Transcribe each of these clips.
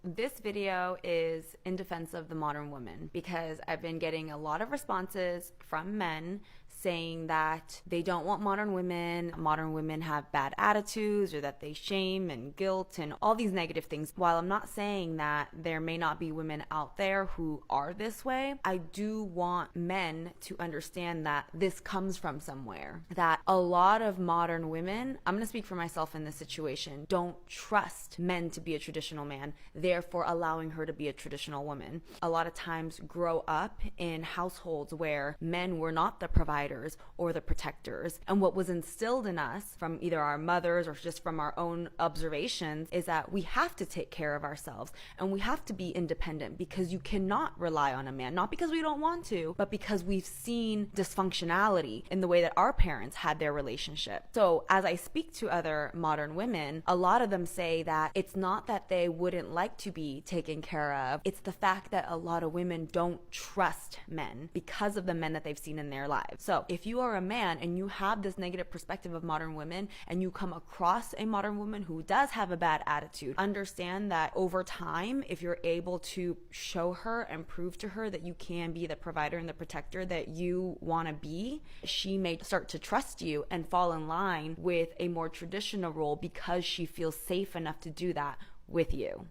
This video is in defense of the modern woman because I've been getting a lot of responses from men saying that they don't want modern women have bad attitudes, or that they shame and guilt and all these negative things. While I'm not saying that there may not be women out there who are this way, I do want men to understand that this comes from somewhere. That a lot of modern women, I'm gonna speak for myself in this situation, don't trust men to be a traditional man, therefore allowing her to be a traditional woman. A lot of times grow up in households where men were not the providers or the protectors. And what was instilled in us from either our mothers or just from our own observations is that we have to take care of ourselves and we have to be independent, because you cannot rely on a man, not because we don't want to, but because we've seen dysfunctionality in the way that our parents had their relationship. So as I speak to other modern women, a lot of them say that it's not that they wouldn't like to be taken care of, it's the fact that a lot of women don't trust men because of the men that they've seen in their lives. So if you are a man and you have this negative perspective of modern women and you come across a modern woman who does have a bad attitude, understand that over time, if you're able to show her and prove to her that you can be the provider and the protector that you want to be, she may start to trust you and fall in line with a more traditional role because she feels safe enough to do that with you.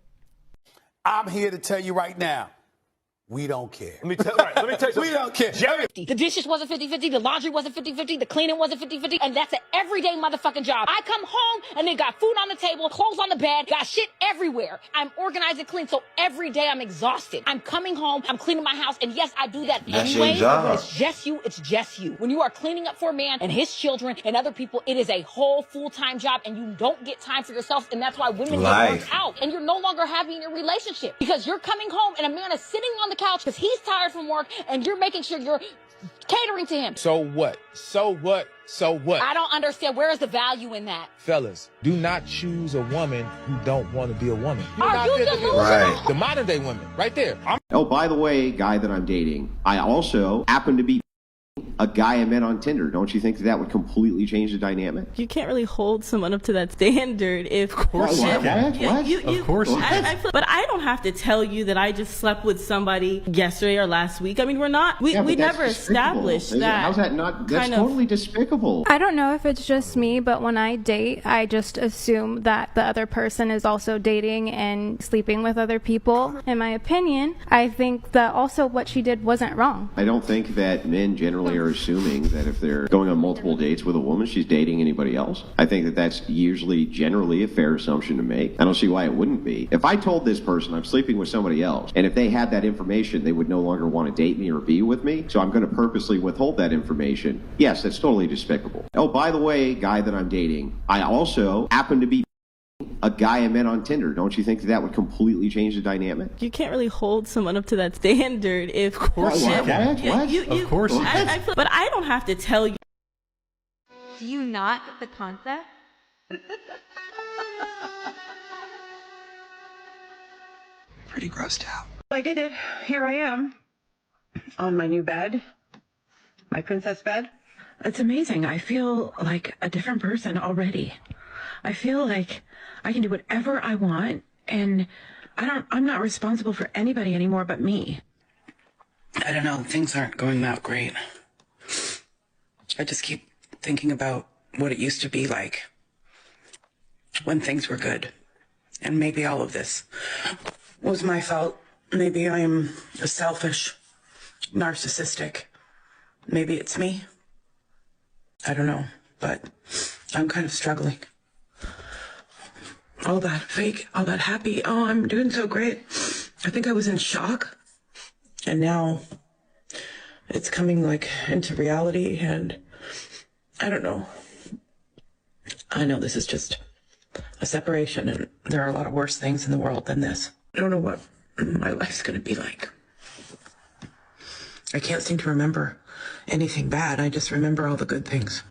I'm here to tell you right now, we don't care. Let me tell you something. We don't care. Jerry. The dishes wasn't 50-50, the laundry wasn't 50-50, the cleaning wasn't 50-50, and that's an everyday motherfucking job. I come home and they got food on the table, clothes on the bed, got shit everywhere. I'm organized and clean, so every day I'm exhausted. I'm coming home, I'm cleaning my house, and yes, I do that anyway. But when it's just you, it's just you. When you are cleaning up for a man and his children and other people, it is a whole full-time job, and you don't get time for yourself, and that's why women get burnt out, and you're no longer happy in your relationship because you're coming home and a man is sitting on the couch because he's tired from work, and you're making sure you're catering to him. So what? So what? So what? I don't understand. Where is the value in that? Fellas, do not choose a woman who don't want to be a woman. Are you delusional? Right. The modern day women, right there. Oh, by the way, guy that I'm dating, I also happen to be a guy I met on Tinder. Don't you think that would completely change the dynamic? You can't really hold someone up to that standard if... Of course What? Of course. But I don't have to tell you that I just slept with somebody yesterday or last week. I mean, we never established that. How's that not? That's totally despicable. I don't know if it's just me, but when I date, I just assume that the other person is also dating and sleeping with other people. In my opinion, I think that also what she did wasn't wrong. I don't think that men generally are assuming that if they're going on multiple dates with a woman, she's dating anybody else. I think that that's usually generally a fair assumption to make. I don't see why it wouldn't be. If I told this person I'm sleeping with somebody else, and if they had that information, they would no longer want to date me or be with me, so I'm going to purposely withhold that information. Yes, that's totally despicable. Oh, by the way, guy that I'm dating, I also happen to be a guy I met on Tinder. Don't you think that would completely change the dynamic? You can't really hold someone up to that standard if... Of course you can. Of course. But I don't have to tell you. Do you not get the concept? Pretty grossed out. I did it. Here I am on my new bed, my princess bed. It's amazing. I feel like a different person already. I feel like I can do whatever I want, and I'm not responsible for anybody anymore but me. I don't know. Things aren't going that great. I just keep thinking about what it used to be like when things were good. And maybe all of this was my fault. Maybe I am a selfish, narcissistic. Maybe it's me. I don't know, but I'm kind of struggling. All that fake, all that happy, oh, I'm doing so great. I think I was in shock. And now it's coming like into reality, and I don't know. I know this is just a separation, and there are a lot of worse things in the world than this. I don't know what my life's gonna be like. I can't seem to remember anything bad. I just remember all the good things.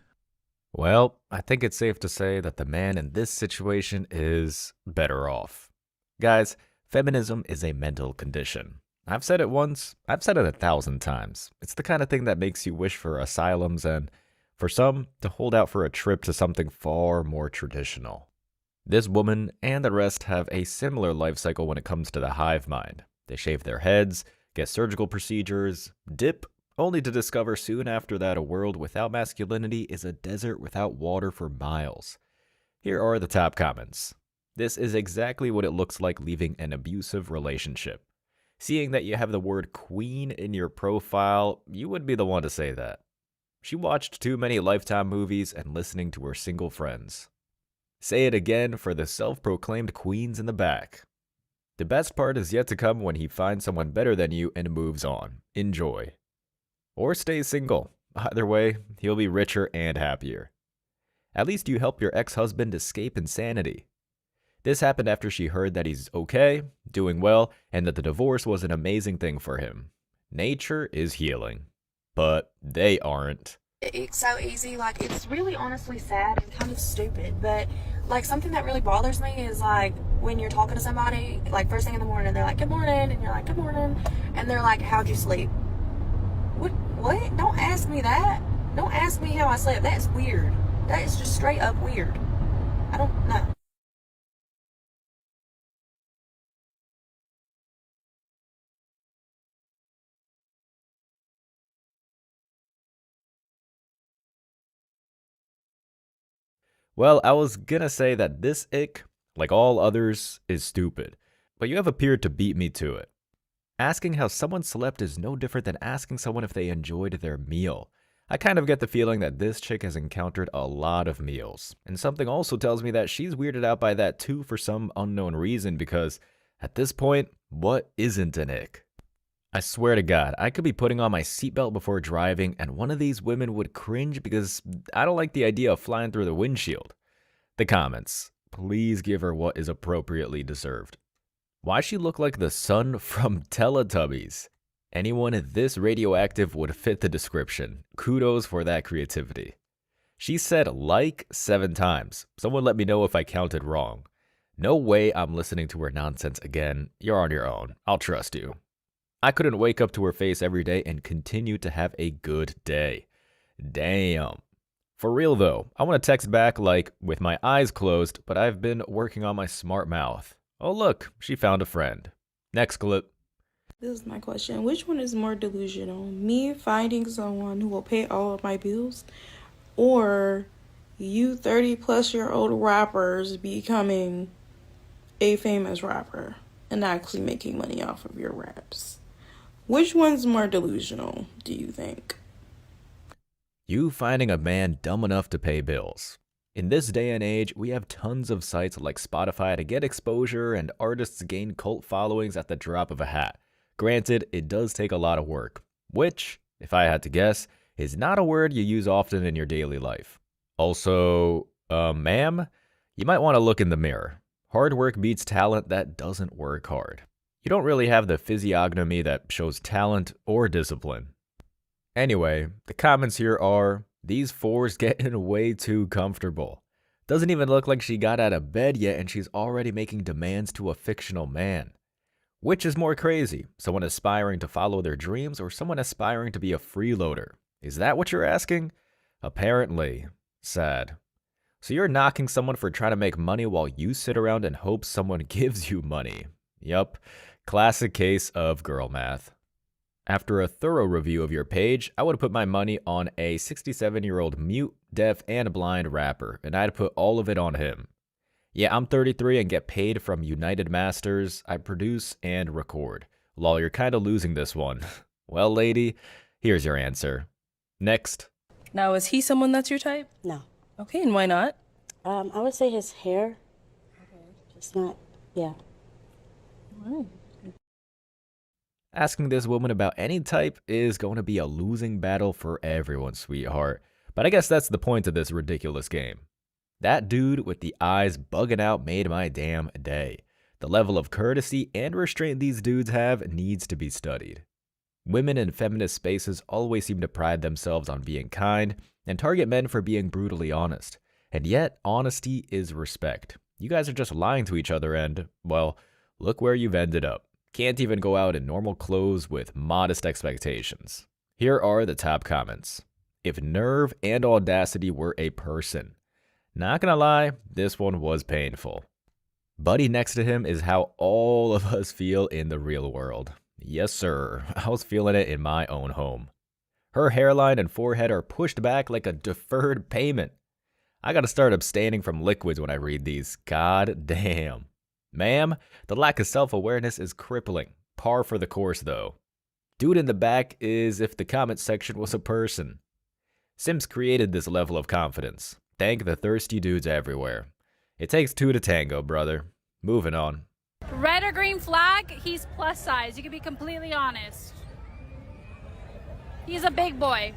Well, I think it's safe to say that the man in this situation is better off. Guys, feminism is a mental condition. I've said it once, I've said it 1,000 times. It's the kind of thing that makes you wish for asylums and, for some, to hold out for a trip to something far more traditional. This woman and the rest have a similar life cycle when it comes to the hive mind. They shave their heads, get surgical procedures, dip, only to discover soon after that a world without masculinity is a desert without water for miles. Here are the top comments. This is exactly what it looks like leaving an abusive relationship. Seeing that you have the word queen in your profile, you would be the one to say that. She watched too many Lifetime movies and listening to her single friends. Say it again for the self-proclaimed queens in the back. The best part is yet to come when he finds someone better than you and moves on. Enjoy. Or stay single. Either way, he'll be richer and happier. At least you help your ex-husband escape insanity. This happened after she heard that he's okay, doing well, and that the divorce was an amazing thing for him. Nature is healing. But they aren't. It's so easy, like, it's really honestly sad and kind of stupid, but, like, something that really bothers me is, like, when you're talking to somebody, like, first thing in the morning, they're like, good morning, and you're like, good morning, and they're like, how'd you sleep? What? Don't ask me that. Don't ask me how I slept. That's weird. That is just straight up weird. I don't know. Well, I was gonna say that this ick, like all others, is stupid, but you have appeared to beat me to it. Asking how someone slept is no different than asking someone if they enjoyed their meal. I kind of get the feeling that this chick has encountered a lot of meals, and something also tells me that she's weirded out by that too for some unknown reason because, at this point, what isn't an ick? I swear to God, I could be putting on my seatbelt before driving and one of these women would cringe because I don't like the idea of flying through the windshield. The comments. Please give her what is appropriately deserved. Why she look like the sun from Teletubbies? Anyone this radioactive would fit the description. Kudos for that creativity. She said like 7 times. Someone let me know if I counted wrong. No way I'm listening to her nonsense again. You're on your own. I'll trust you. I couldn't wake up to her face every day and continue to have a good day. Damn. For real though, I want to text back like, with my eyes closed, but I've been working on my smart mouth. Oh look, she found a friend. Next clip. This is my question. Which one is more delusional? Me finding someone who will pay all of my bills? Or you 30-plus-year-old rappers becoming a famous rapper and actually making money off of your raps? Which one's more delusional, do you think? You finding a man dumb enough to pay bills. In this day and age, we have tons of sites like Spotify to get exposure and artists gain cult followings at the drop of a hat. Granted, it does take a lot of work, which, if I had to guess, is not a word you use often in your daily life. Also, ma'am, you might want to look in the mirror. Hard work beats talent that doesn't work hard. You don't really have the physiognomy that shows talent or discipline. Anyway, the comments here are, these fours getting way too comfortable. Doesn't even look like she got out of bed yet and she's already making demands to a fictional man. Which is more crazy, someone aspiring to follow their dreams or someone aspiring to be a freeloader? Is that what you're asking? Apparently. Sad. So you're knocking someone for trying to make money while you sit around and hope someone gives you money. Yup, classic case of girl math. After a thorough review of your page, I would put my money on a 67-year-old mute, deaf, and blind rapper, and I'd put all of it on him. Yeah, I'm 33 and get paid from United Masters. I produce and record. Lol, you're kind of losing this one. Well, lady, here's your answer. Next. Now, is he someone that's your type? No. Okay, and why not? I would say his hair. Okay. Just not, yeah. All right. Asking this woman about any type is going to be a losing battle for everyone, sweetheart. But I guess that's the point of this ridiculous game. That dude with the eyes bugging out made my damn day. The level of courtesy and restraint these dudes have needs to be studied. Women in feminist spaces always seem to pride themselves on being kind and target men for being brutally honest. And yet, honesty is respect. You guys are just lying to each other and, well, look where you've ended up. Can't even go out in normal clothes with modest expectations. Here are the top comments. If nerve and audacity were a person. Not gonna lie, this one was painful. Buddy next to him is how all of us feel in the real world. Yes, sir. I was feeling it in my own home. Her hairline and forehead are pushed back like a deferred payment. I gotta start abstaining from liquids when I read these. God damn. Ma'am, the lack of self-awareness is crippling. Par for the course, though. Dude in the back is if the comment section was a person. Sims created this level of confidence. Thank the thirsty dudes everywhere. It takes two to tango, brother. Moving on. Red or green flag, he's plus size. You can be completely honest. He's a big boy.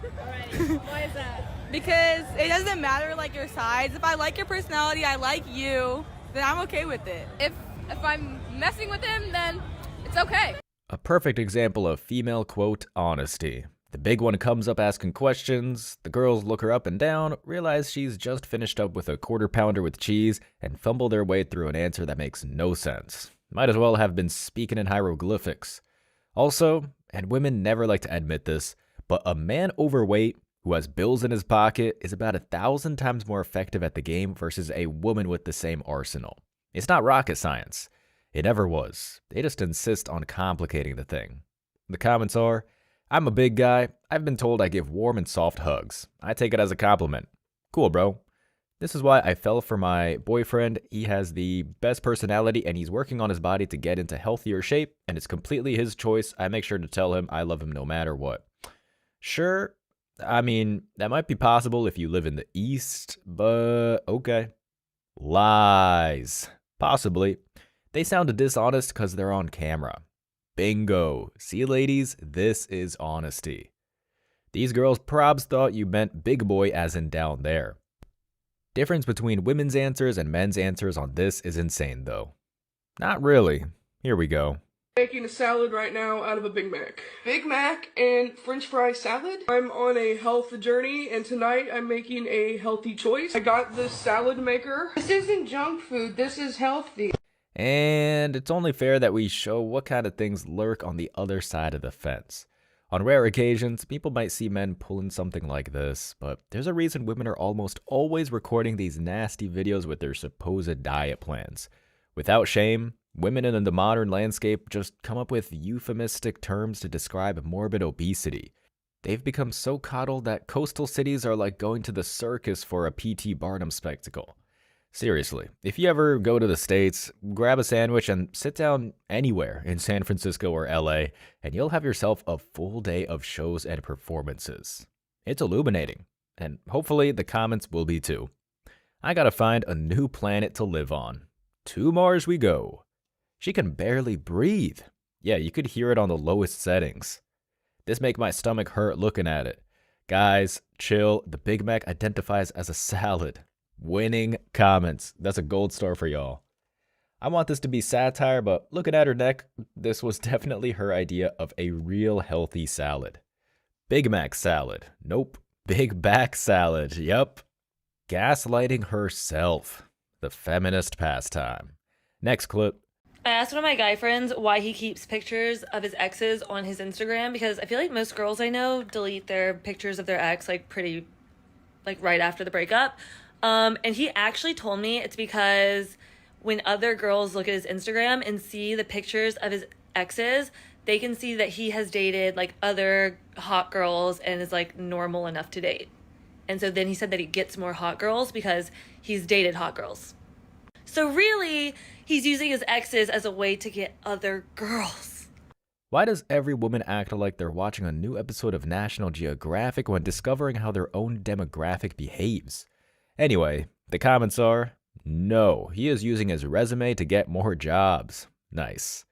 Alrighty. Why is that? Because it doesn't matter like your size. If I like your personality, I like you, then I'm okay with it. If I'm messing with him, then it's okay. A perfect example of female quote honesty. The big one comes up asking questions, the girls look her up and down, realize she's just finished up with a quarter pounder with cheese, and fumble their way through an answer that makes no sense. Might as well have been speaking in hieroglyphics. Also, and women never like to admit this, but a man overweight who has bills in his pocket is about 1,000 times more effective at the game versus a woman with the same arsenal. It's not rocket science. It never was. They just insist on complicating the thing. The comments are, I'm a big guy. I've been told I give warm and soft hugs. I take it as a compliment. Cool, bro. This is why I fell for my boyfriend. He has the best personality and he's working on his body to get into healthier shape, and it's completely his choice. I make sure to tell him I love him no matter what. Sure, I mean, that might be possible if you live in the East, but okay. Lies. Possibly. They sound dishonest because they're on camera. Bingo. See, ladies, this is honesty. These girls probs thought you meant big boy as in down there. Difference between women's answers and men's answers on this is insane, though. Not really. Here we go. Making a salad right now out of a Big Mac. Big Mac and French fry salad. I'm on a health journey and tonight I'm making a healthy choice. I got this salad maker. This isn't junk food, this is healthy. And it's only fair that we show what kind of things lurk on the other side of the fence. On rare occasions, people might see men pulling something like this, but there's a reason women are almost always recording these nasty videos with their supposed diet plans. Without shame, women in the modern landscape just come up with euphemistic terms to describe morbid obesity. They've become so coddled that coastal cities are like going to the circus for a P.T. Barnum spectacle. Seriously, if you ever go to the States, grab a sandwich and sit down anywhere in San Francisco or LA, and you'll have yourself a full day of shows and performances. It's illuminating, and hopefully the comments will be too. I gotta find a new planet to live on. To Mars we go. She can barely breathe. Yeah, you could hear it on the lowest settings. This make my stomach hurt looking at it. Guys, chill. The Big Mac identifies as a salad. Winning comments. That's a gold star for y'all. I want this to be satire, but looking at her neck, this was definitely her idea of a real healthy salad. Big Mac salad. Nope. Big back salad. Yup. Gaslighting herself. The feminist pastime. Next clip. I asked one of my guy friends why he keeps pictures of his exes on his Instagram, because I feel like most girls I know delete their pictures of their ex right after the breakup. And he actually told me it's because when other girls look at his Instagram and see the pictures of his exes, they can see that he has dated like other hot girls and is like normal enough to date. And so then he said that he gets more hot girls because he's dated hot girls. So really, he's using his exes as a way to get other girls. Why does every woman act like they're watching a new episode of National Geographic when discovering how their own demographic behaves? Anyway, the comments are, no, he is using his resume to get more jobs. Nice.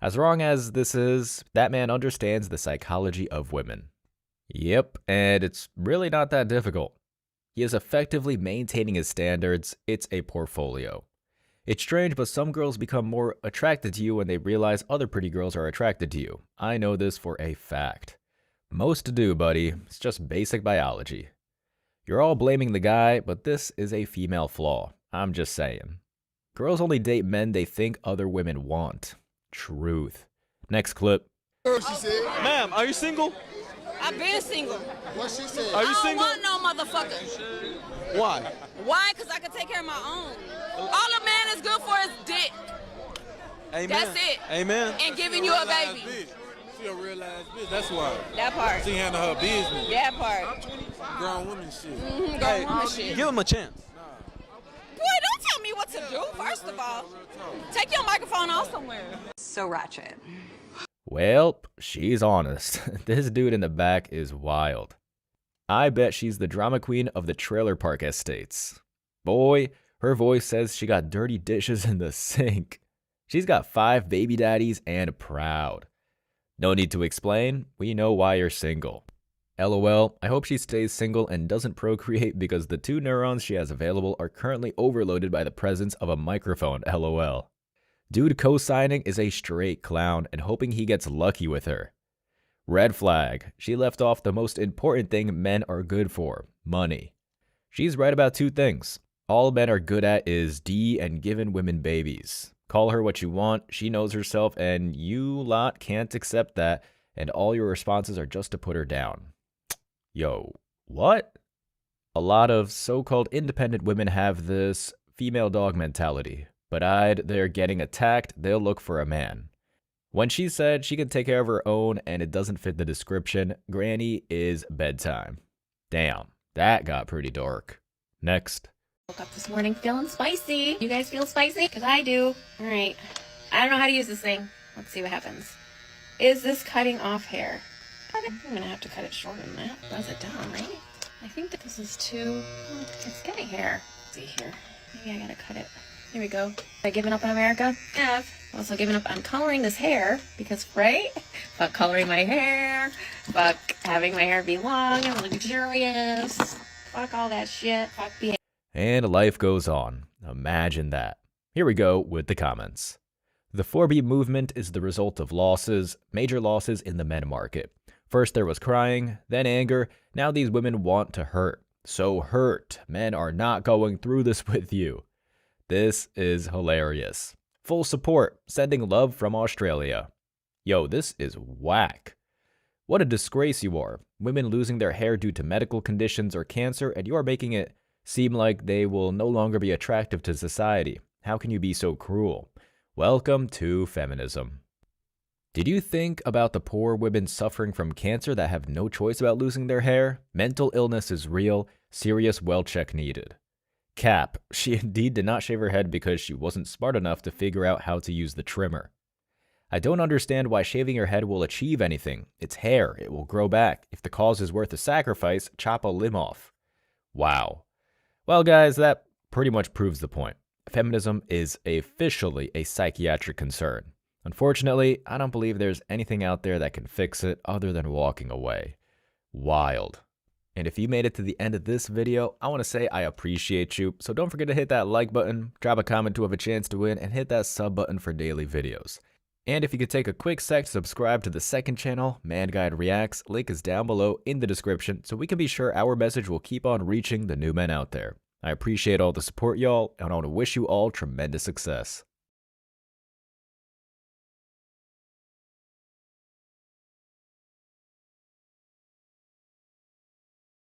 As wrong as this is, that man understands the psychology of women. Yep, and it's really not that difficult. He is effectively maintaining his standards. It's a portfolio. It's strange, but some girls become more attracted to you when they realize other pretty girls are attracted to you. I know this for a fact. Most do, buddy. It's just basic biology. You're all blaming the guy, but this is a female flaw. I'm just saying. Girls only date men they think other women want. Truth. Next clip. Ma'am, are you single? I've been single. What she said? I don't want no motherfucker. Why? Why? Because I can take care of my own. All a man is good for is dick. Amen. That's it. Amen. And giving you a baby. She a real ass bitch. That's why. That part. She handle her business. That part. Grown woman shit. Grown woman shit. Give him a chance. Boy, don't tell me what to do, first of all. Take your microphone off somewhere. So ratchet. Well, she's honest. This dude in the back is wild. I bet she's the drama queen of the trailer park estates. Boy, her voice says she got dirty dishes in the sink. She's got 5 baby daddies and proud. No need to explain, we know why you're single. LOL, I hope she stays single and doesn't procreate because the 2 neurons she has available are currently overloaded by the presence of a microphone, LOL. Dude co-signing is a straight clown and hoping he gets lucky with her. Red flag, she left off the most important thing men are good for, money. She's right about 2 things. All men are good at is D and giving women babies. Call her what you want, she knows herself, and you lot can't accept that, and all your responses are just to put her down. Yo, what? A lot of so-called independent women have this female dog mentality, but they're getting attacked, they'll look for a man. When she said she can take care of her own and it doesn't fit the description, Granny is bedtime. Damn, that got pretty dark. Next. Woke up this morning feeling spicy. You guys feel spicy? Because I do. All right. I don't know how to use this thing. Let's see what happens. Is this cutting off hair? I'm going to have to cut it shorter than that. Does it down, right? I think that this is too... It's getting hair. Let's see here. Maybe I got to cut it. Here we go. Have I given up on America? I've also given up on coloring this hair because, right? Fuck coloring my hair. Fuck having my hair be long and luxurious. Fuck all that shit. Fuck being... And life goes on. Imagine that. Here we go with the comments. The 4B movement is the result of losses, major losses in the men market. First there was crying, then anger, now these women want to hurt. So hurt. Men are not going through this with you. This is hilarious. Full support, sending love from Australia. Yo, this is whack. What a disgrace you are. Women losing their hair due to medical conditions or cancer, and you are making it seem like they will no longer be attractive to society. How can you be so cruel? Welcome to feminism. Did you think about the poor women suffering from cancer that have no choice about losing their hair? Mental illness is real, serious well check needed. Cap, she indeed did not shave her head because she wasn't smart enough to figure out how to use the trimmer. I don't understand why shaving your head will achieve anything. It's hair, it will grow back. If the cause is worth the sacrifice, chop a limb off. Wow. Well guys, that pretty much proves the point. Feminism is officially a psychiatric concern. Unfortunately, I don't believe there's anything out there that can fix it other than walking away. Wild. And if you made it to the end of this video, I want to say I appreciate you. So don't forget to hit that like button, drop a comment to have a chance to win, and hit that sub button for daily videos. And if you could take a quick sec to subscribe to the second channel, Man Guide Reacts, link is down below in the description so we can be sure our message will keep on reaching the new men out there. I appreciate all the support, y'all, and I want to wish you all tremendous success.